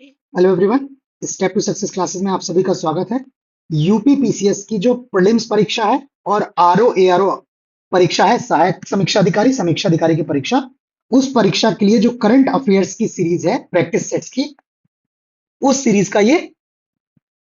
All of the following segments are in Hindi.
Hello everyone, step to success classes में आप सभी का स्वागत है। यूपी पीसीएस की जो प्रीलिम्स परीक्षा है और आरओ एआरओ परीक्षा है, सहायक समीक्षा अधिकारी की परीक्षा, उस परीक्षा के लिए जो करंट अफेयर्स की सीरीज है प्रैक्टिस सेट्स की, उस सीरीज का ये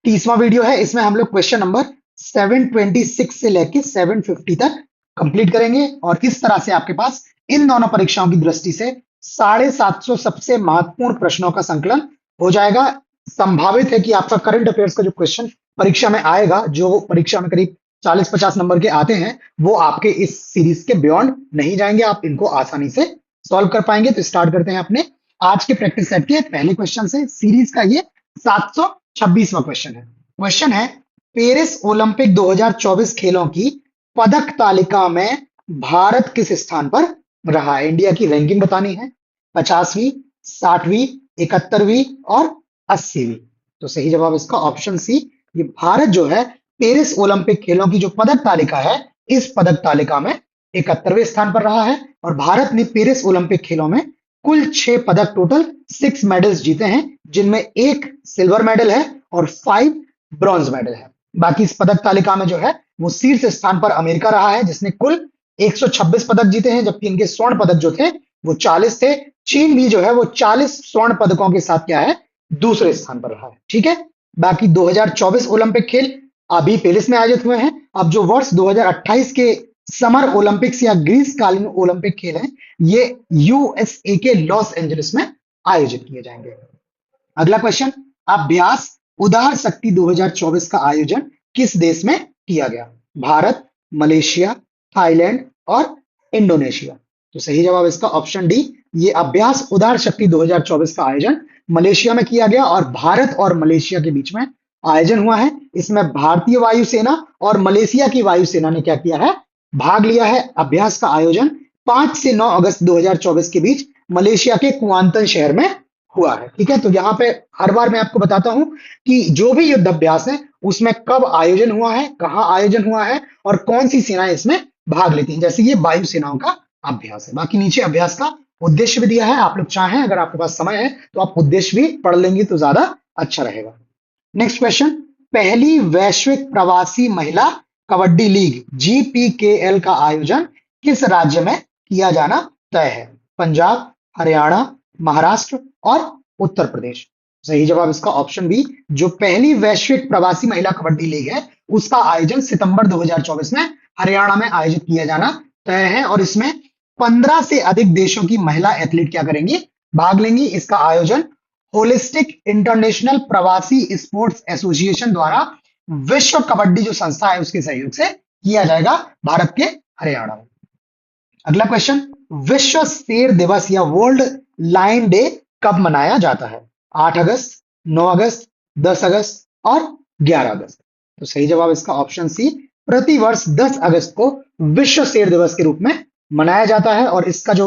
30वां वीडियो है। इसमें हम लोग क्वेश्चन नंबर 726 से लेके 750 तक कंप्लीट करेंगे और इस तरह से आपके पास इन दोनों परीक्षाओं की दृष्टि से 750 सबसे महत्वपूर्ण प्रश्नों का संकलन हो जाएगा। संभावित है कि आपका करंट अफेयर्स का जो क्वेश्चन परीक्षा में आएगा, जो परीक्षा में करीब 40-50 नंबर के आते हैं, वो आपके इस सीरीज के बियॉन्ड नहीं जाएंगे। आप इनको आसानी से सॉल्व कर पाएंगे। तो स्टार्ट करते हैं अपने आज के प्रैक्टिस सेट के पहले क्वेश्चन से। सीरीज का ये 726वां क्वेश्चन है। क्वेश्चन है, पेरिस ओलंपिक 2024 खेलों की पदक तालिका में भारत किस स्थान पर रहा है? इंडिया की रैंकिंग बतानी है। 50वीं, 60वीं, 71वीं और 80वीं। तो सही जवाब इसका ऑप्शन सी। ये भारत जो है पेरिस ओलंपिक खेलों की जो पदक तालिका है, इस पदक तालिका में 71वें स्थान पर रहा है। और भारत ने पेरिस ओलंपिक खेलों में कुल 6 पदक, टोटल 6 मेडल्स जीते हैं, जिनमें एक सिल्वर मेडल है और 5 ब्रॉन्ज मेडल है। बाकी इस पदक तालिका में जो है वो शीर्ष स्थान पर अमेरिका रहा है, जिसने कुल 126 पदक जीते हैं, जबकि इनके स्वर्ण पदक जो थे वो 40 थे। चीन भी जो है वो 40 स्वर्ण पदकों के साथ क्या है, दूसरे स्थान पर रहा है। ठीक है। बाकी 2024 ओलंपिक खेल अभी पेरिस में आयोजित हुए हैं। अब जो वर्ष 2028 के समर ओलंपिक्स या ग्रीष्मकालीन ओलंपिक खेल हैं, ये यूएसए के लॉस एंजलिस में आयोजित किए जाएंगे। अगला क्वेश्चन, अभ्यास उदार शक्ति 2024 का आयोजन किस देश में किया गया? भारत, मलेशिया, थाईलैंड और इंडोनेशिया। तो सही जवाब इसका ऑप्शन डी। ये अभ्यास उदार शक्ति 2024 का आयोजन मलेशिया में किया गया और भारत और मलेशिया के बीच में आयोजन हुआ है। इसमें भारतीय वायुसेना और मलेशिया की वायुसेना ने क्या किया है, भाग लिया है। अभ्यास का आयोजन 5 से 9 अगस्त 2024 के बीच मलेशिया के कुआंतन शहर में हुआ है। ठीक है। तो यहाँ पे हर बार मैं आपको बताता हूं कि जो भी युद्ध अभ्यास है उसमें कब आयोजन हुआ है, कहाँ आयोजन हुआ है और कौन सी सेनाएं इसमें भाग लेती हैं। जैसे ये वायु सेनाओं का अभ्यास है। बाकी नीचे अभ्यास का उद्देश्य भी दिया है। आप लोग चाहें, अगर आपके पास समय है तो आप उद्देश्य भी पढ़ लेंगे तो ज्यादा अच्छा रहेगा। नेक्स्ट क्वेश्चन, पहली वैश्विक प्रवासी महिला कबड्डी लीग जीपीकेएल का आयोजन किस राज्य में किया जाना तय है? पंजाब, हरियाणा, महाराष्ट्र और उत्तर प्रदेश। सही जवाब इसका ऑप्शन बी। जो पहली वैश्विक प्रवासी महिला कबड्डी लीग है, उसका आयोजन सितंबर 2024 में हरियाणा में आयोजित किया जाना तय है और इसमें 15 से अधिक देशों की महिला एथलीट क्या करेंगी, भाग लेंगी। इसका आयोजन होलिस्टिक इंटरनेशनल प्रवासी स्पोर्ट्स एसोसिएशन द्वारा विश्व कबड्डी जो संस्था है उसके सहयोग से किया जाएगा, भारत के हरियाणा में। अगला क्वेश्चन, विश्व शेर दिवस या वर्ल्ड लायन डे कब मनाया जाता है? 8 अगस्त, 9 अगस्त, 10 अगस्त और 11 अगस्त। तो सही जवाब इसका ऑप्शन सी। प्रतिवर्ष 10 अगस्त को विश्व शेर दिवस के रूप में मनाया जाता है और इसका जो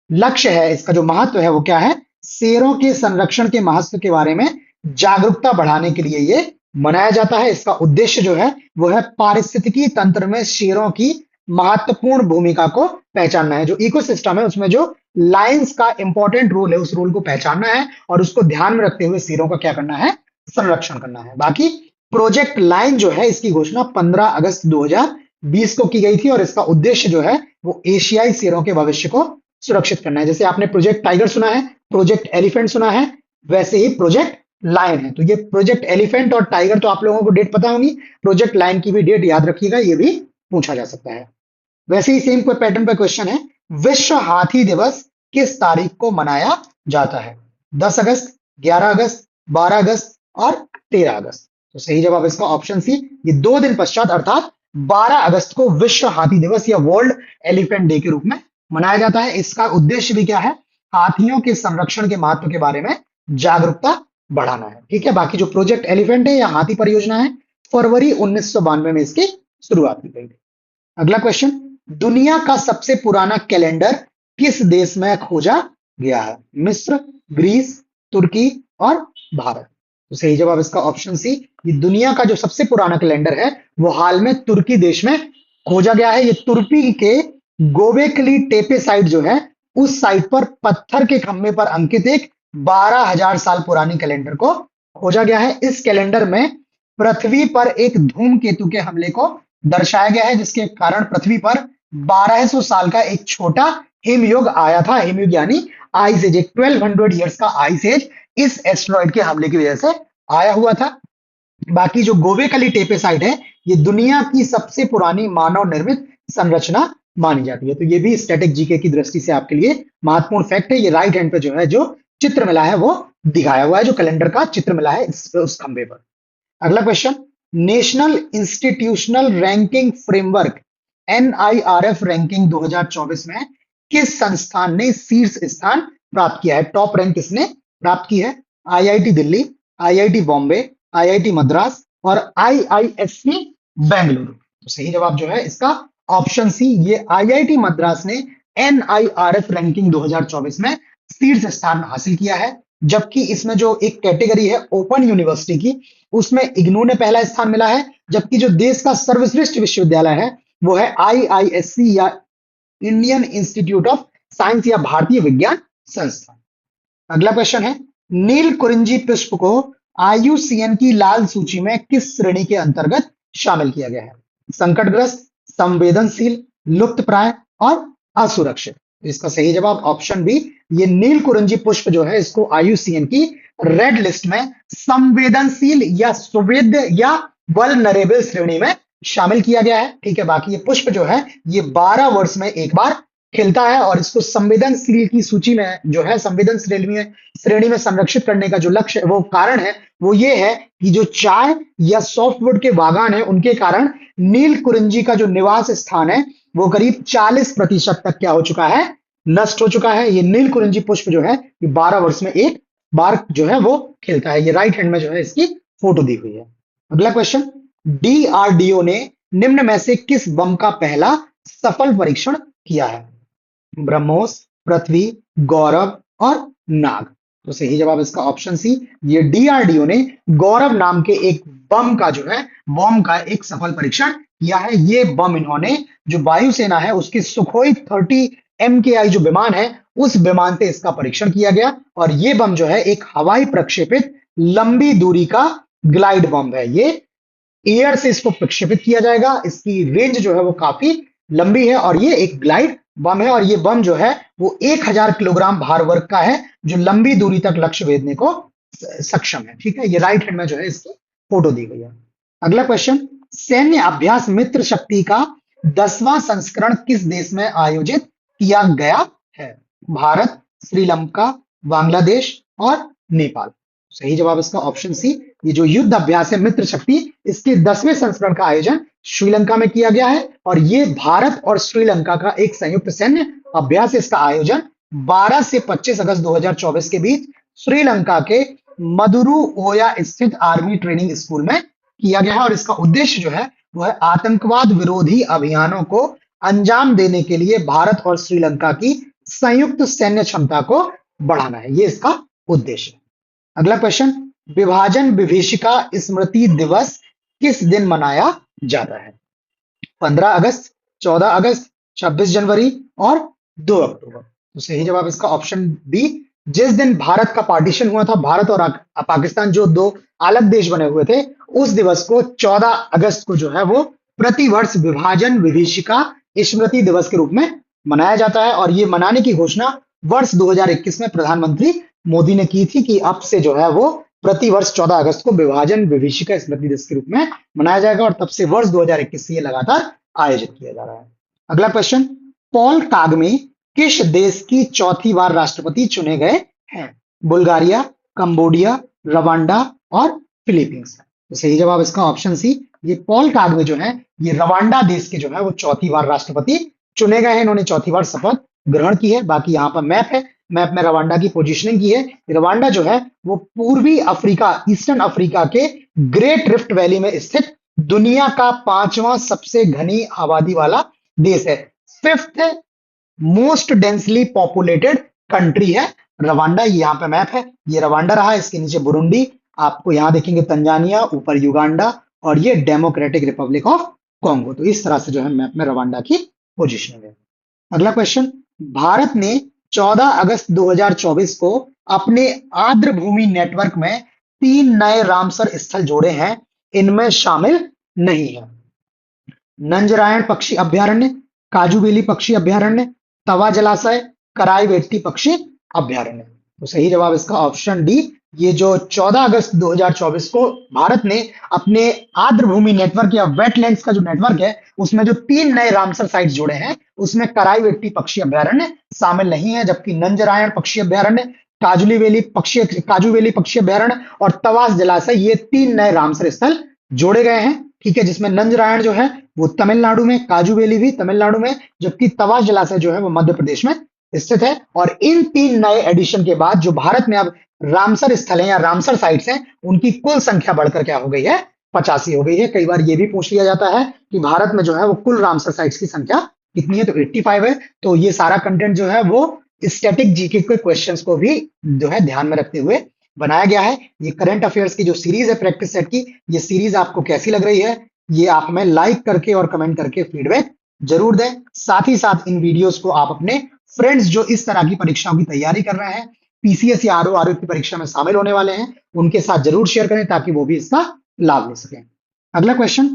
लक्ष्य है, इसका जो महत्व है वो क्या है, शेरों के संरक्षण के महत्व के बारे में जागरूकता बढ़ाने के लिए ये मनाया जाता है। इसका उद्देश्य जो है वो है पारिस्थितिकी तंत्र में शेरों की महत्वपूर्ण भूमिका को पहचानना है। जो इकोसिस्टम है उसमें जो लायंस का इंपॉर्टेंट रोल है, उस रोल को पहचानना है और उसको ध्यान में रखते हुए शेरों का क्या करना है, संरक्षण करना है। बाकी प्रोजेक्ट लाइन जो है इसकी घोषणा 15 अगस्त 2020 को की गई थी और इसका उद्देश्य जो है वो एशियाई शेरों के भविष्य को सुरक्षित करना है। जैसे आपने प्रोजेक्ट टाइगर सुना है, प्रोजेक्ट एलिफेंट सुना है, वैसे ही प्रोजेक्ट लायन है। तो ये प्रोजेक्ट एलिफेंट और टाइगर तो आप लोगों को डेट पता होगी, प्रोजेक्ट लायन की भी डेट याद रखिएगा, ये भी पूछा जा सकता है। वैसे ही सेम कोई पैटर्न पे क्वेश्चन है, विश्व हाथी दिवस किस तारीख को मनाया जाता है? 10 अगस्त, 11 अगस्त, 12 अगस्त और 13 अगस्त। तो सही जवाब इसका ऑप्शन सी। ये 2 दिन पश्चात अर्थात 12 अगस्त को विश्व हाथी दिवस या वर्ल्ड एलिफेंट डे के रूप में मनाया जाता है। इसका उद्देश्य भी क्या है, हाथियों के संरक्षण के महत्व के बारे में जागरूकता बढ़ाना है। ठीक है। बाकी जो प्रोजेक्ट एलिफेंट है या हाथी परियोजना है, फरवरी 1992 में इसकी शुरुआत की गई थी। अगला क्वेश्चन, दुनिया का सबसे पुराना कैलेंडर किस देश में खोजा गया है? मिस्र, ग्रीस, तुर्की और भारत। तो सही जवाब इसका ऑप्शन सी। ये दुनिया का जो सबसे पुराना कैलेंडर है वो हाल में तुर्की देश में खोजा गया है। ये तुर्की के गोबेकली टेपे साइट जो है, उस साइट पर पत्थर के खंभे पर अंकित एक 12,000 साल पुरानी कैलेंडर को खोजा गया है। इस कैलेंडर में पृथ्वी पर एक धूमकेतु के हमले को दर्शाया गया है, जिसके कारण पृथ्वी पर 1200 साल का एक छोटा हिमयुग आया था। हिमयुग यानी आइस एज, 1200 ईयर्स का आइस एज इस एस्ट्रॉइड के हमले की वजह से आया हुआ था। बाकी जो गोबेकली टेपे साइट है, ये दुनिया की सबसे पुरानी मानव निर्मित संरचना मानी जाती है। तो ये भी स्टैटिक जीके की दृष्टि से आपके लिए महत्वपूर्ण फैक्ट है। ये राइट हैंड पे जो है जो चित्र मिला है वो दिखाया हुआ है, जो कैलेंडर का चित्र मिला है उस खंबे पर। अगला question, national institutional ranking framework NIRF ranking 2024 में किस संस्थान ने शीर्ष स्थान प्राप्त किया है? टॉप रैंक किसने प्राप्त की है? IIT Delhi, IIT Bombay, IIT Madras और आईआईएससी बेंगलुरु। तो सही जवाब जो है इसका ऑप्शन सी, ये आईआईटी मद्रास ने एनआईआरएफ रैंकिंग 2024 में शीर्ष स्थान हासिल किया है। जबकि इसमें जो एक कैटेगरी है ओपन यूनिवर्सिटी की, उसमें इग्नू ने पहला स्थान मिला है। जबकि जो देश का सर्वश्रेष्ठ विश्वविद्यालय है वो है आईआईएससी या इंडियन इंस्टीट्यूट ऑफ साइंस या भारतीय विज्ञान संस्थान। अगला क्वेश्चन है, नील कुरिंजी पुष्प को आईयूसीएन की लाल सूची में किस श्रेणी के अंतर्गत शामिल किया गया है? संकटग्रस्त, संवेदनशील, लुप्तप्राय और असुरक्षित। इसका सही जवाब ऑप्शन बी, ये नील कुरिंजी पुष्प जो है इसको आईयूसीएन की रेड लिस्ट में संवेदनशील या सुवेद्य या वल्नरेबल श्रेणी में शामिल किया गया है। ठीक है, बाकी ये पुष्प जो है ये 12 वर्ष में एक बार खिलता है और इसको संवेदनशील की सूची में जो है संवेदनशील श्रेणी में संरक्षित करने का जो लक्ष्य वो कारण है वो ये है कि जो चाय या सॉफ्टवुड के बागान है उनके कारण नील कुरिंजी का जो निवास स्थान है वो करीब 40% तक क्या हो चुका है? नष्ट हो चुका है। ये नील कुरिंजी पुष्प जो है ये 12 वर्ष में एक बार जो है वो खिलता है। ये राइट हैंड में जो है इसकी फोटो दी हुई है। अगला क्वेश्चन, डीआरडीओ ने निम्न में से किस बम का पहला सफल परीक्षण किया है? ब्रह्मोस, पृथ्वी, गौरव और नाग। तो सही जवाब इसका ऑप्शन सी, ये डीआरडीओ ने गौरव नाम के एक बम का जो है बम का एक सफल परीक्षण किया है। ये बम इन्होंने जो वायुसेना है उसके सुखोई 30 MKI जो विमान है उस विमान से इसका परीक्षण किया गया और ये बम जो है एक हवाई प्रक्षेपित लंबी दूरी का ग्लाइड बम है। ये एयर से इसको प्रक्षेपित किया जाएगा। इसकी रेंज जो है वो काफी लंबी है और ये एक ग्लाइड बम है और ये बम जो है वो 1000 किलोग्राम भार वर्ग का है जो लंबी दूरी तक लक्ष्य भेदने को सक्षम है। ठीक है, ये राइट हैंड में जो है इसकी फोटो दी गई है। अगला क्वेश्चन, सैन्य अभ्यास मित्र शक्ति का 10वां संस्करण किस देश में आयोजित किया गया है? भारत, श्रीलंका, बांग्लादेश और नेपाल। सही जवाब इसका ऑप्शन सी, ये जो युद्ध अभ्यास है मित्र शक्ति इसके 10वें संस्करण का आयोजन श्रीलंका में किया गया है और ये भारत और श्रीलंका का एक संयुक्त सैन्य अभ्यास। इसका आयोजन 12 से 25 अगस्त 2024 के बीच श्रीलंका के मदुरुओया स्थित आर्मी ट्रेनिंग स्कूल में किया गया है और इसका उद्देश्य जो है वो है आतंकवाद विरोधी अभियानों को अंजाम देने के लिए भारत और श्रीलंका की संयुक्त सैन्य क्षमता को बढ़ाना है। ये इसका उद्देश्य है। अगला क्वेश्चन, विभाजन विभीषिका स्मृति दिवस किस दिन मनाया जाता है? 15 अगस्त, 14 अगस्त, 26 जनवरी और 2 अक्टूबर। तो सही जवाब इसका ऑप्शन बी, जिस दिन भारत का पार्टीशन हुआ था, भारत और पाकिस्तान जो दो अलग देश बने हुए थे, उस दिवस को 14 अगस्त को जो है वो प्रतिवर्ष विभाजन विभीषिका स्मृति दिवस के रूप में मनाया जाता है और ये मनाने की घोषणा वर्ष 2021 में प्रधानमंत्री मोदी ने की थी कि अब से जो है वो प्रतिवर्ष 14 अगस्त को विभाजन विभीषिका स्मृति दिवस के रूप में मनाया जाएगा और तब से वर्ष 2021 से ये लगातार आयोजित किया जा रहा है। अगला क्वेश्चन, पॉल कागमे किस देश की चौथी बार राष्ट्रपति चुने गए हैं? बुल्गारिया, कंबोडिया, रवांडा और फिलीपींस। तो सही जवाब इसका ऑप्शन सी, ये पॉल कागमे जो है ये रवांडा देश के जो है वो चौथी बार राष्ट्रपति चुने गए हैं। इन्होंने चौथी बार शपथ ग्रहण की है। बाकी यहाँ पर मैप है, मैप में रवांडा की पोजीशनिंग की है। रवांडा जो है वो पूर्वी अफ्रीका, ईस्टर्न अफ्रीका के ग्रेट रिफ्ट वैली में स्थित दुनिया का 5वां सबसे घनी आबादी वाला देश है। 5th most densely populated country है रवांडा। यहाँ पे मैप है, ये रवांडा रहा, इसके नीचे बुरुंडी, आपको यहाँ देखेंगे तंजानिया, ऊपर युगांडा और ये डेमोक्रेटिक रिपब्लिक ऑफ कॉन्गो। तो इस तरह से जो है मैप में रवांडा की पोजीशन है। अगला क्वेश्चन, भारत ने 14 अगस्त 2024 को अपने आर्द्रभूमि नेटवर्क में 3 नए रामसर स्थल जोड़े हैं, इनमें शामिल नहीं है। नंजरायण पक्षी अभयारण्य, काजूबेली पक्षी अभयारण्य, तवा जलाशय, कराईवेट्टी पक्षी अभयारण्य। तो सही जवाब इसका ऑप्शन डी, ये जो 14 अगस्त 2024 को भारत ने अपने आर्द्रभूमि नेटवर्क या वेटलैंड्स का जो नेटवर्क है, उसमें जो 3 नए रामसर साइट्स जोड़े हैं, उसमें कराईवेट्टी पक्षी अभयारण्य शामिल नहीं है, जबकि नंजरायण पक्षी अभयारण्य, काजूबेली पक्षी अभयारण्य और तवास जलाशय, ये 3 नए रामसर स्थल जोड़े गए हैं। ठीक है, जिसमें नंजरायण जो है वो तमिलनाडु में, काजूबेली भी तमिलनाडु में, जबकि तवास जलाशय जो है वो मध्य प्रदेश में स्थित है। और इन 3 नए एडिशन के बाद जो भारत में अब रामसर स्थल है या रामसर साइट्स हैं, उनकी कुल संख्या बढ़कर क्या हो गई है, 85 हो गई है। कई बार ये भी पूछ लिया जाता है कि भारत में जो है वो कुल रामसर साइट्स की संख्या कितनी है, तो 85 है। तो ये सारा कंटेंट जो है वो स्टैटिक जीके के क्वेश्चंस को भी जो है ध्यान में रखते हुए बनाया गया है। ये करंट अफेयर्स की जो सीरीज है प्रैक्टिस सेट की, ये सीरीज आपको कैसी लग रही है, ये आप हमें लाइक करके और कमेंट करके फीडबैक जरूर दें। साथ ही साथ इन वीडियोस को आप अपने फ्रेंड्स जो इस तरह की परीक्षाओं की तैयारी कर रहे हैं, पीसीएस या आरओ की परीक्षा में शामिल होने वाले हैं, उनके साथ जरूर शेयर करें ताकि वो भी इसका लाभ ले सकें। अगला क्वेश्चन,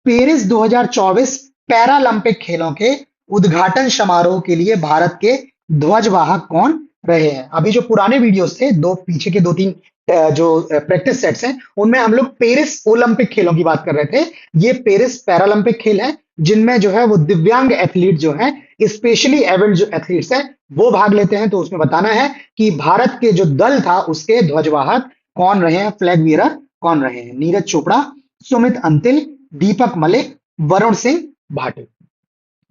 पेरिस 2024 पैरालंपिक खेलों के उद्घाटन समारोह के लिए भारत के ध्वजवाहक कौन रहे हैं? अभी जो पुराने वीडियोस थे, दो पीछे के 2-3 जो प्रैक्टिस सेट्स हैं, उनमें हम लोग पेरिस ओलंपिक खेलों की बात कर रहे थे। ये पेरिस पैरालंपिक खेल है, जिनमें जो है वो दिव्यांग एथलीट जो है, स्पेशली एबल्ड जो एथलीट्स हैं, वो भाग लेते हैं। तो उसमें बताना है कि भारत के जो दल था उसके ध्वजवाहक कौन रहे हैं, फ्लैग बीयरर कौन रहे हैं? नीरज चोपड़ा, सुमित अंतिल, दीपक मलिक, वरुण सिंह भाटी।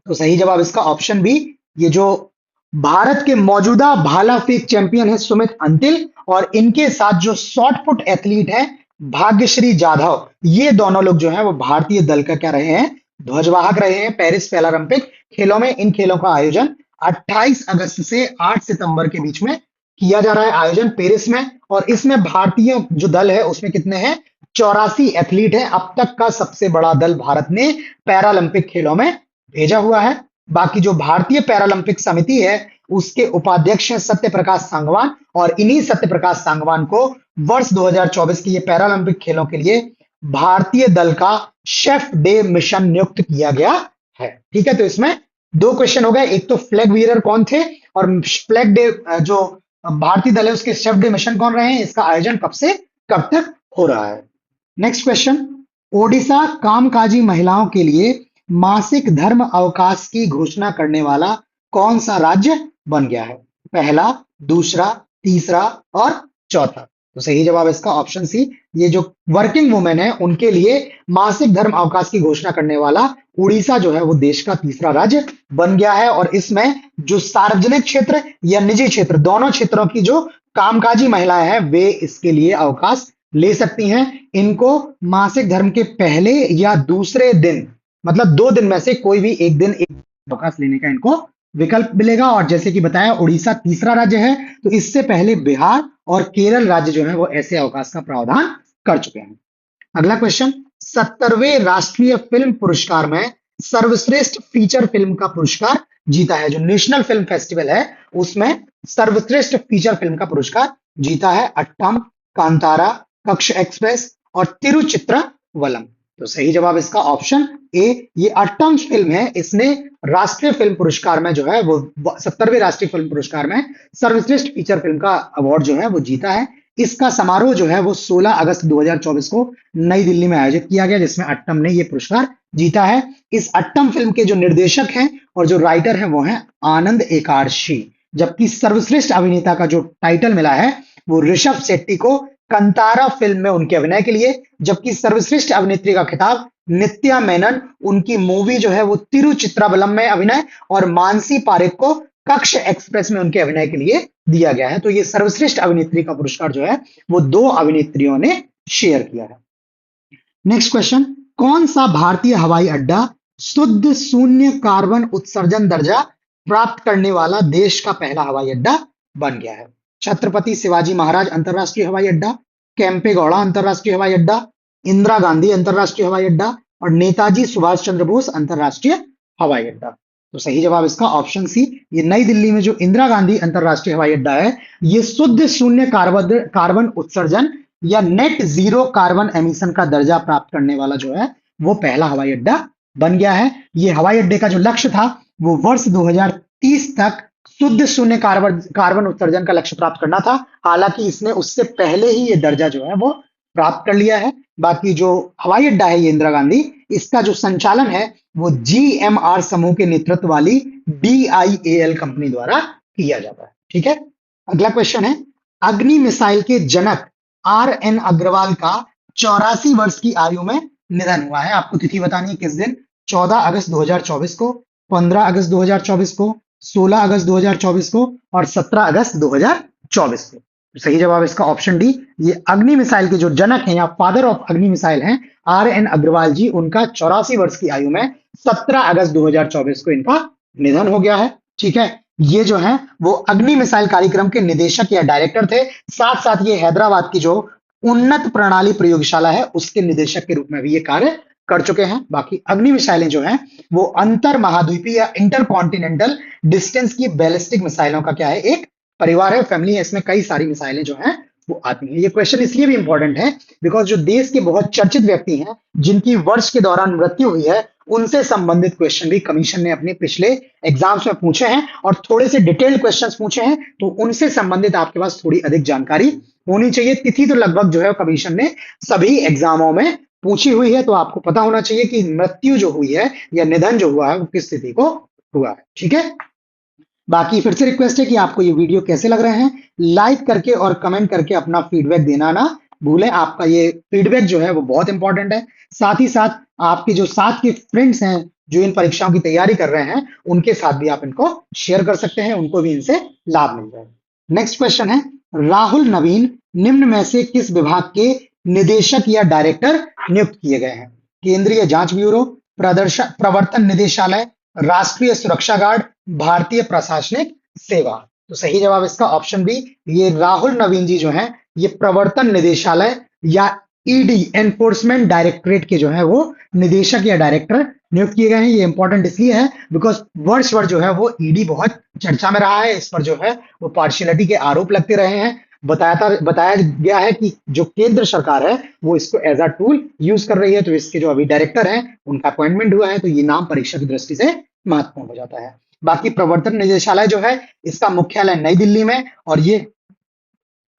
तो सही जवाब इसका ऑप्शन बी, ये जो भारत के मौजूदा भाला फेंक चैंपियन है सुमित अंतिल, और इनके साथ जो शॉर्ट पुट एथलीट है भाग्यश्री जाधव, ये दोनों लोग जो है वो भारतीय दल का क्या रहे हैं, ध्वजवाहक रहे हैं पैरिस पैरालंपिक खेलों में। इन खेलों का आयोजन 28 अगस्त से 8 सितंबर के बीच में किया जा रहा है, आयोजन पेरिस में। और इसमें भारतीय जो दल है उसमें कितने हैं, 84 एथलीट है। अब तक का सबसे बड़ा दल भारत ने पैरालंपिक खेलों में भेजा हुआ है। बाकी जो भारतीय पैरालंपिक समिति है उसके उपाध्यक्ष हैं सत्य प्रकाश सांगवान, और इन्हीं सत्य प्रकाश सांगवान को वर्ष 2024 के ये पैरालंपिक खेलों के लिए भारतीय दल का शेफ डे मिशन नियुक्त किया गया है। ठीक है, तो इसमें 2 क्वेश्चन हो गए, एक तो फ्लैग बीयरर कौन थे, और फ्लैग डे जो भारतीय दल है उसके शेफ डे मिशन कौन रहे हैं, इसका आयोजन कब से कब तक हो रहा है। नेक्स्ट क्वेश्चन, ओडिशा कामकाजी महिलाओं के लिए मासिक धर्म अवकाश की घोषणा करने वाला कौन सा राज्य बन गया है? पहला, दूसरा, तीसरा और चौथा। तो सही जवाब इसका ऑप्शन सी, ये जो वर्किंग वुमेन है उनके लिए मासिक धर्म अवकाश की घोषणा करने वाला उड़ीसा जो है वो देश का तीसरा राज्य बन गया है। और इसमें जो सार्वजनिक क्षेत्र या निजी क्षेत्र, दोनों क्षेत्रों की जो कामकाजी महिलाएं हैं वे इसके लिए अवकाश ले सकती हैं। इनको मासिक धर्म के पहले या दूसरे दिन, मतलब 2 दिन में से कोई भी एक दिन एक अवकाश लेने का इनको विकल्प मिलेगा। और जैसे कि बताया उड़ीसा तीसरा राज्य है, तो इससे पहले बिहार और केरल राज्य जो है वो ऐसे अवकाश का प्रावधान कर चुके हैं। अगला क्वेश्चन, 70वें राष्ट्रीय फिल्म पुरस्कार में सर्वश्रेष्ठ फीचर फिल्म का पुरस्कार जीता है। जो नेशनल फिल्म फेस्टिवल है उसमें सर्वश्रेष्ठ फीचर फिल्म का पुरस्कार जीता है अट्टम, कांतारा, कक्ष एक्सप्रेस और तिरुचित्रवलम। तो सही जवाब इसका ऑप्शन ए, ये अट्टम फिल्म है, इसने राष्ट्रीय फिल्म पुरस्कार में जो है वो 70वें राष्ट्रीय फिल्म पुरस्कार में सर्वश्रेष्ठ फीचर फिल्म का अवार्ड जो है वो जीता है। इसका समारोह जो है वो 16 अगस्त 2024 को नई दिल्ली में आयोजित किया गया, जिसमें अट्टम ने ये पुरस्कार जीता है। इस अट्टम फिल्म के जो निर्देशक हैं और जो राइटर हैं वो हैं आनंद एकादशी, जबकि सर्वश्रेष्ठ अभिनेता का जो टाइटल मिला है वो ऋषभ शेट्टी को कंतारा फिल्म में उनके अभिनय के लिए, जबकि सर्वश्रेष्ठ अभिनेत्री का खिताब नित्या मेनन, उनकी मूवी जो है वो तिरुचित्रवलम में अभिनय, और मानसी पारेख को कक्ष एक्सप्रेस में उनके अभिनय के लिए दिया गया है। तो ये सर्वश्रेष्ठ अभिनेत्री का पुरस्कार जो है वो 2 अभिनेत्रियों ने शेयर किया है। नेक्स्ट क्वेश्चन, कौन सा भारतीय हवाई अड्डा शुद्ध शून्य कार्बन उत्सर्जन दर्जा प्राप्त करने वाला देश का पहला हवाई अड्डा बन गया है? छत्रपति शिवाजी महाराज अंतरराष्ट्रीय हवाई अड्डा, कैंपेगौड़ा अंतरराष्ट्रीय हवाई अड्डा, इंदिरा गांधी अंतरराष्ट्रीय हवाई अड्डा और नेताजी सुभाष चंद्र बोस अंतरराष्ट्रीय हवाई अड्डा। तो सही जवाब इसका ऑप्शन सी, ये नई दिल्ली में जो इंदिरा गांधी अंतरराष्ट्रीय हवाई अड्डा है, ये शुद्ध शून्य कार्बन उत्सर्जन या नेट जीरो कार्बन एमिशन का दर्जा प्राप्त करने वाला जो है वो पहला हवाई अड्डा बन गया है। ये हवाई अड्डे का जो लक्ष्य था वो वर्ष 2030 तक शुद्ध शून्य कार्बन उत्सर्जन का लक्ष्य प्राप्त करना था। हालांकि इसने उससे पहले ही ये दर्जा जो है वो प्राप्त कर लिया है। बाकी जो हवाई अड्डा है ये इंदिरा गांधी, इसका जो संचालन है वो GMR समूह के नेतृत्व वाली DIAL कंपनी द्वारा किया जाता है। ठीक है, अगला क्वेश्चन है, अग्नि मिसाइल के जनक RN अग्रवाल का 84 वर्ष की आयु में निधन हुआ है। आपको तिथि बतानी है किस दिन, 14 अगस्त 2024 को, 15 अगस्त 2024 को, 16 अगस्त 2024 को और 17 अगस्त 2024 को। तो सही जवाब इसका ऑप्शन डी, ये अग्नि मिसाइल के जो जनक हैं या फादर ऑफ अग्नि मिसाइल हैं RN अग्रवाल जी, उनका 84 वर्ष की आयु में 17 अगस्त 2024 को इनका निधन हो गया है। ठीक है, ये जो है वो अग्नि मिसाइल कार्यक्रम के निदेशक या डायरेक्टर थे, साथ साथ ये हैदराबाद की जो उन्नत प्रणाली प्रयोगशाला है उसके निदेशक के रूप में भी ये कार्य कर चुके हैं। बाकी अग्नि मिसाइलें जो हैं वो अंतर महाद्वीपीय या इंटर कॉन्टिनेंटल डिस्टेंस की बैलिस्टिक मिसाइलों का क्या है, एक परिवार है, फैमिली है। इसमें कई सारी मिसाइलें जो हैं वो आती हैं। ये क्वेश्चन इसलिए भी इंपॉर्टेंट है बिकॉज जो देश के बहुत चर्चित व्यक्ति हैं जिनकी वर्ष के दौरान मृत्यु हुई है, उनसे संबंधित क्वेश्चन भी कमीशन ने अपने पिछले एग्जाम्स में पूछे हैं और थोड़े से डिटेल्ड क्वेश्चंस पूछे हैं, तो उनसे संबंधित आपके पास थोड़ी अधिक जानकारी होनी चाहिए। तिथि तो लगभग जो है कमीशन ने सभी एग्जामों में पूछी हुई है, तो आपको पता होना चाहिए कि मृत्यु जो हुई है या निधन जो हुआ है वो किस स्थिति को हुआ है। ठीक है, बाकी फिर से रिक्वेस्ट है कि आपको ये वीडियो कैसे लग रहे हैं, लाइक करके और कमेंट करके अपना फीडबैक देना ना भूलें। आपका ये फीडबैक जो है वो बहुत इंपॉर्टेंट है। साथ ही साथ आपके जो साथ के फ्रेंड्स हैं जो इन परीक्षाओं की तैयारी कर रहे हैं, उनके साथ भी आप इनको शेयर कर सकते हैं, उनको भी इनसे लाभ मिल जाए। नेक्स्ट क्वेश्चन है, राहुल नवीन निम्न में से किस विभाग के निदेशक या डायरेक्टर नियुक्त किए गए हैं? केंद्रीय जांच ब्यूरो, प्रवर्तन निदेशालय, राष्ट्रीय सुरक्षा गार्ड, भारतीय प्रशासनिक सेवा। तो सही जवाब इसका ऑप्शन बी, ये राहुल नवीन जी जो हैं ये प्रवर्तन निदेशालय या ED एनफोर्समेंट डायरेक्टरेट के जो है वो निदेशक या डायरेक्टर नियुक्त किए गए हैं। ये इंपॉर्टेंट इसलिए है बिकॉज वर्ष भर जो है वो ED बहुत चर्चा में रहा है, इस पर जो है वो पार्शियलिटी के आरोप लगते रहे हैं। बताया गया है कि जो केंद्र सरकार है वो इसको एज अ टूल यूज कर रही है, तो इसके जो अभी डायरेक्टर हैं उनका अपॉइंटमेंट हुआ है, तो ये नाम परीक्षा की दृष्टि से महत्वपूर्ण हो जाता है। बाकी प्रवर्तन निदेशालय जो है इसका मुख्यालय नई दिल्ली में और ये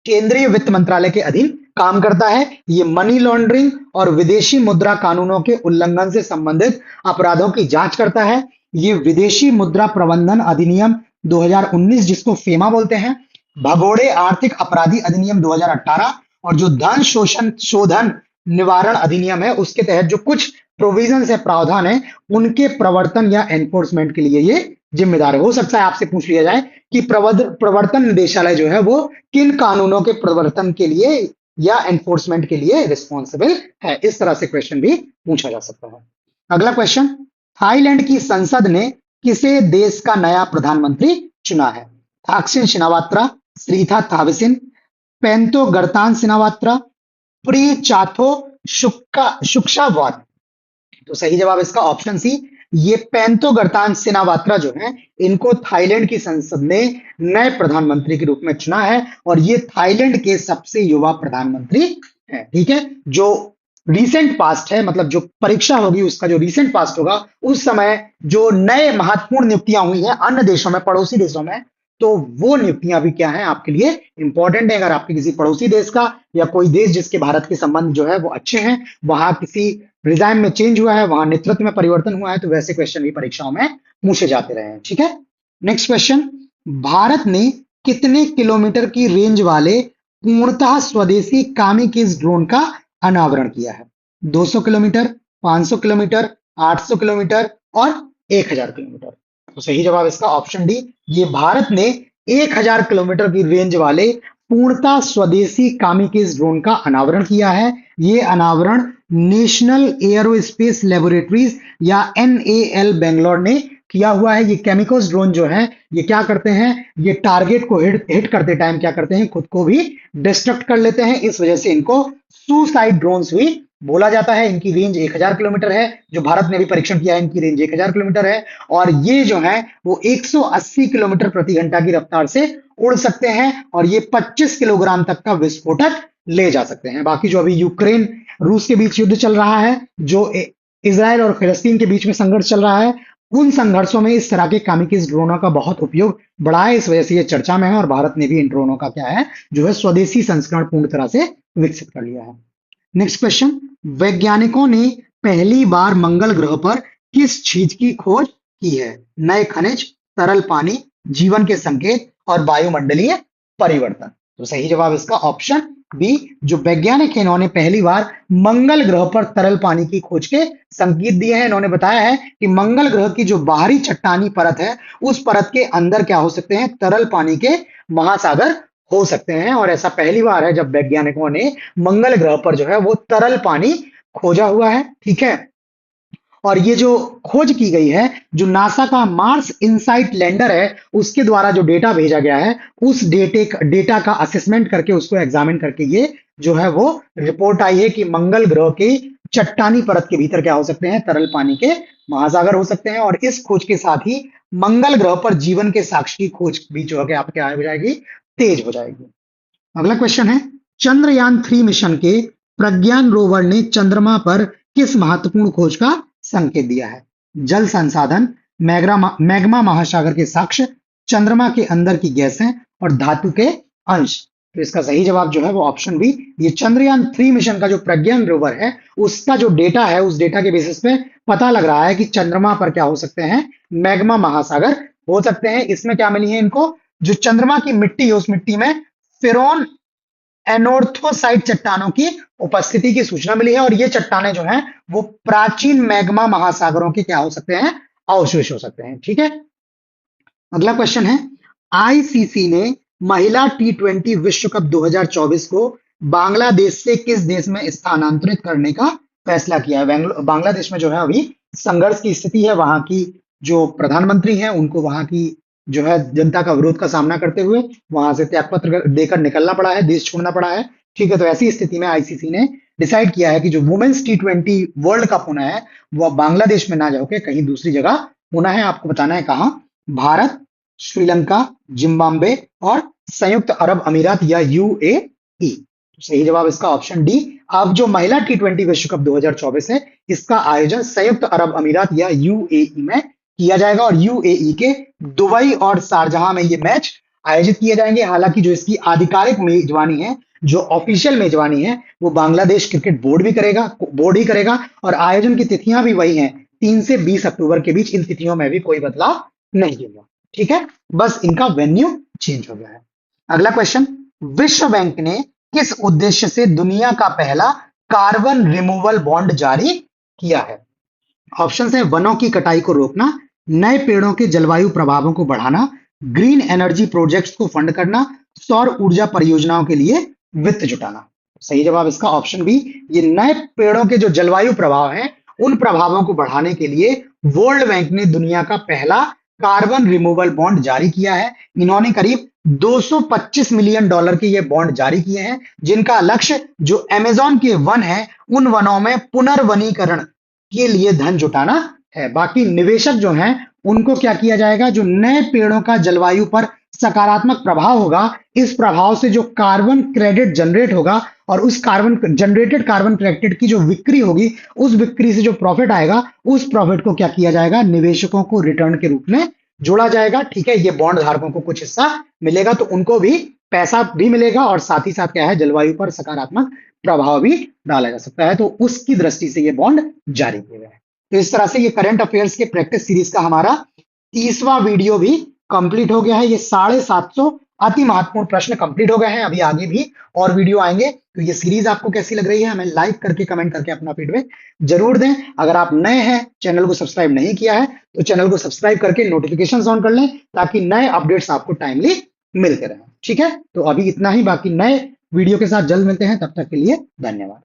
केंद्रीय वित्त मंत्रालय के अधीन काम करता है। ये मनी लॉन्ड्रिंग और विदेशी मुद्रा कानूनों के उल्लंघन से संबंधित अपराधों की जांच करता है। ये विदेशी मुद्रा प्रबंधन अधिनियम 2019 जिसको फेमा बोलते हैं, भगोड़े आर्थिक अपराधी अधिनियम 2018 और जो धन शोधन निवारण अधिनियम है उसके तहत जो कुछ प्रोविजन है, प्रावधान है, उनके प्रवर्तन या एनफोर्समेंट के लिए ये जिम्मेदार है। हो सकता है आपसे पूछ लिया जाए कि प्रवर्तन निदेशालय जो है वो किन कानूनों के प्रवर्तन के लिए या एनफोर्समेंट के लिए रिस्पॉन्सिबल है, इस तरह से क्वेश्चन भी पूछा जा सकता है। अगला क्वेश्चन, थाईलैंड की संसद ने किसे देश का नया प्रधानमंत्री चुना है? थाक्सिन शिनावात्रा, श्रीथा थाविसिन, पेंतो गर्तान सिनावात्रा, प्री चाथो शुक्शावात। तो सही जवाब इसका ऑप्शन सी, ये पेंतो गर्तान सिनावात्रा जो है इनको थाईलैंड की संसद ने नए प्रधानमंत्री के रूप में चुना है और ये थाईलैंड के सबसे युवा प्रधानमंत्री है। ठीक है, जो रिसेंट पास्ट है, मतलब जो परीक्षा होगी उसका जो रिसेंट पास्ट होगा उस समय जो नए महत्वपूर्ण नियुक्तियां हुई हैं अन्य देशों में, पड़ोसी देशों में, तो वो नियुक्तियां भी क्या है आपके लिए इंपॉर्टेंट है। अगर आपके किसी पड़ोसी देश का या कोई देश जिसके भारत के संबंध जो है वो अच्छे हैं, वहां किसी रिजाइम में चेंज हुआ है, वहां नेतृत्व में परिवर्तन हुआ है, तो वैसे क्वेश्चन भी परीक्षाओं में पूछे जाते रहे हैं। ठीक है, नेक्स्ट क्वेश्चन, भारत ने कितने किलोमीटर की रेंज वाले पूर्णतः स्वदेशी कामिकेज ड्रोन का अनावरण किया है? 200 किलोमीटर, 500 किलोमीटर, 800 किलोमीटर और 1000 किलोमीटर। तो सही जवाब इसका ऑप्शन डी, ये भारत ने 1000 किलोमीटर की रेंज वाले पूर्णतः स्वदेशी कामिकेज ड्रोन का अनावरण किया है। ये अनावरण नेशनल एयरोस्पेस लेबोरेटरीज या NAL बेंगलोर ने किया हुआ है। ये केमिकल्स ड्रोन जो है ये क्या करते हैं, ये टारगेट को हिट करते टाइम क्या करते हैं, खुद को भी डिस्ट्रक्ट कर लेते हैं। इस वजह से इनको सुसाइड ड्रोन्स भी बोला जाता है। इनकी रेंज 1000 किलोमीटर है। जो भारत ने भी परीक्षण किया है इनकी रेंज 1000 किलोमीटर है। और ये जो है वो 180 किलोमीटर प्रति घंटा की रफ्तार से उड़ सकते हैं और ये 25 किलोग्राम तक का विस्फोटक ले जा सकते हैं। बाकी जो अभी यूक्रेन रूस के बीच युद्ध चल रहा है, जो इजराइल और फिलिस्तीन के बीच में संघर्ष चल रहा है, उन संघर्षों में इस तरह के कामिकीज ड्रोनों का बहुत उपयोग बढ़ा है। इस वजह से ये चर्चा में है और भारत ने भी इन ड्रोनों का क्या है जो है स्वदेशी संस्करण पूर्ण तरह से विकसित कर लिया है। नेक्स्ट क्वेश्चन, वैज्ञानिकों ने पहली बार मंगल ग्रह पर किस चीज की खोज की है? नए खनिज, तरल पानी, जीवन के संकेत और वायुमंडलीय परिवर्तन। तो सही जवाब इसका ऑप्शन बी, जो वैज्ञानिक है इन्होंने पहली बार मंगल ग्रह पर तरल पानी की खोज के संकेत दिए हैं। इन्होंने बताया है कि मंगल ग्रह की जो बाहरी चट्टानी परत है उस परत के अंदर क्या हो सकते हैं, तरल पानी के महासागर हो सकते हैं। और ऐसा पहली बार है जब वैज्ञानिकों ने मंगल ग्रह पर जो है वो तरल पानी खोजा हुआ है। ठीक है, और ये जो खोज की गई है, जो नासा का मार्स इनसाइट लैंडर है उसके द्वारा जो डेटा भेजा गया है, उस डेटा का असेसमेंट करके उसको एग्जामिन करके ये जो है वो रिपोर्ट आई है कि मंगल ग्रह की चट्टानी परत के भीतर क्या हो सकते हैं, तरल पानी के महासागर हो सकते हैं। और इस खोज के साथ ही मंगल ग्रह पर जीवन के साक्ष्य की खोज भी जो है आप क्या हो जाएगी, तेज हो जाएगी। अगला क्वेश्चन है, चंद्रयान 3 मिशन के प्रज्ञान रोवर ने चंद्रमा पर किस महत्वपूर्ण खोज का संकेत दिया है? जल संसाधन, मैग्मा महासागर के साक्ष्य, चंद्रमा के अंदर की गैसें और धातु के अंश। तो इसका सही जवाब जो है वो ऑप्शन बी, ये चंद्रयान 3 मिशन का जो प्रज्ञान रोवर है उसका जो डेटा है उस डेटा के बेसिस पे पता लग रहा है कि चंद्रमा पर क्या हो सकते हैं, मैग्मा महासागर हो सकते हैं। इसमें क्या मिली है इनको, जो चंद्रमा की मिट्टी है उस मिट्टी में फेरोन एनोर्थोसाइट चट्टानों की उपस्थिति की सूचना मिली है। और ये चट्टाने जो हैं वो प्राचीन मैग्मा महासागरों के क्या हो सकते हैं, अवशेष हो सकते हैं। ठीक है, अगला क्वेश्चन है, आईसीसी ने महिला T20 विश्व कप 2024 को बांग्लादेश से किस देश में स्थानांतरित करने का फैसला किया है? बांग्लादेश में जो है अभी संघर्ष की स्थिति है। वहां की जो प्रधानमंत्री हैं उनको वहां की जो है जनता का विरोध का सामना करते हुए वहां से त्यागपत्र देकर निकलना पड़ा है, देश छोड़ना पड़ा है। ठीक है, तो ऐसी स्थिति में आईसीसी ने डिसाइड किया है कि जो वुमेन्स T20 वर्ल्ड कप होना है वह बांग्लादेश में ना जाके कहीं दूसरी जगह होना है। आपको बताना है कहां, भारत, श्रीलंका, जिम्बाब्वे और संयुक्त अरब अमीरात या यूएई। सही जवाब इसका ऑप्शन डी। अब जो महिला T20 विश्व कप 2024 है इसका आयोजन संयुक्त अरब अमीरात या यूएई में किया जाएगा और यूएई के दुबई और शारजाह में ये मैच आयोजित किए जाएंगे। हालांकि जो इसकी आधिकारिक मेजबानी है, जो ऑफिशियल मेजबानी है, वो बांग्लादेश क्रिकेट बोर्ड ही करेगा और आयोजन की तिथियां भी वही हैं, 3 से 20 अक्टूबर के बीच। इन तिथियों में भी कोई बदलाव नहीं होगा। ठीक है, बस इनका वेन्यू चेंज हो गया है। अगला क्वेश्चन, विश्व बैंक ने किस उद्देश्य से दुनिया का पहला कार्बन रिमूवल बॉन्ड जारी किया है? ऑप्शन है, वनों की कटाई को रोकना, नए पेड़ों के जलवायु प्रभावों को बढ़ाना, ग्रीन एनर्जी प्रोजेक्ट्स को फंड करना, सौर ऊर्जा परियोजनाओं के लिए वित्त जुटाना। सही जवाब इसका ऑप्शन बी, ये नए पेड़ों के जो जलवायु प्रभाव हैं उन प्रभावों को बढ़ाने के लिए वर्ल्ड बैंक ने दुनिया का पहला कार्बन रिमूवल बॉन्ड जारी किया है। इन्होंने करीब $225 मिलियन के ये बॉन्ड जारी किए हैं, जिनका लक्ष्य जो अमेजोन के वन है उन वनों में पुनर्वनीकरण के लिए धन जुटाना है। बाकी निवेशक जो हैं उनको क्या किया जाएगा, जो नए पेड़ों का जलवायु पर सकारात्मक प्रभाव होगा, इस प्रभाव से जो कार्बन क्रेडिट जनरेट होगा और उस जनरेटेड कार्बन क्रेडिट की जो बिक्री होगी, उस बिक्री से जो प्रॉफिट आएगा उस प्रॉफिट को क्या किया जाएगा, निवेशकों को रिटर्न के रूप में जोड़ा जाएगा। ठीक है, ये बॉन्ड धारकों को कुछ हिस्सा मिलेगा तो उनको भी पैसा भी मिलेगा और साथ ही साथ क्या है, जलवायु पर सकारात्मक प्रभाव भी डाला जा सकता है। तो उसकी दृष्टि से ये बॉन्ड जारी किए गए हैं। तो इस तरह से ये करंट अफेयर्स के प्रैक्टिस सीरीज का हमारा 30वां वीडियो भी कंप्लीट हो गया है। ये 750 अति महत्वपूर्ण प्रश्न कंप्लीट हो गए हैं। अभी आगे भी और वीडियो आएंगे। तो ये सीरीज आपको कैसी लग रही है हमें लाइक करके कमेंट करके अपना फीडबैक जरूर दें। अगर आप नए हैं, चैनल को सब्सक्राइब नहीं किया है तो चैनल को सब्सक्राइब करके नोटिफिकेशन ऑन कर लें ताकि नए अपडेट्स आपको टाइमली मिलते रहें। ठीक है, तो अभी इतना ही, बाकी नए वीडियो के साथ जल्द मिलते हैं। तब तक के लिए धन्यवाद।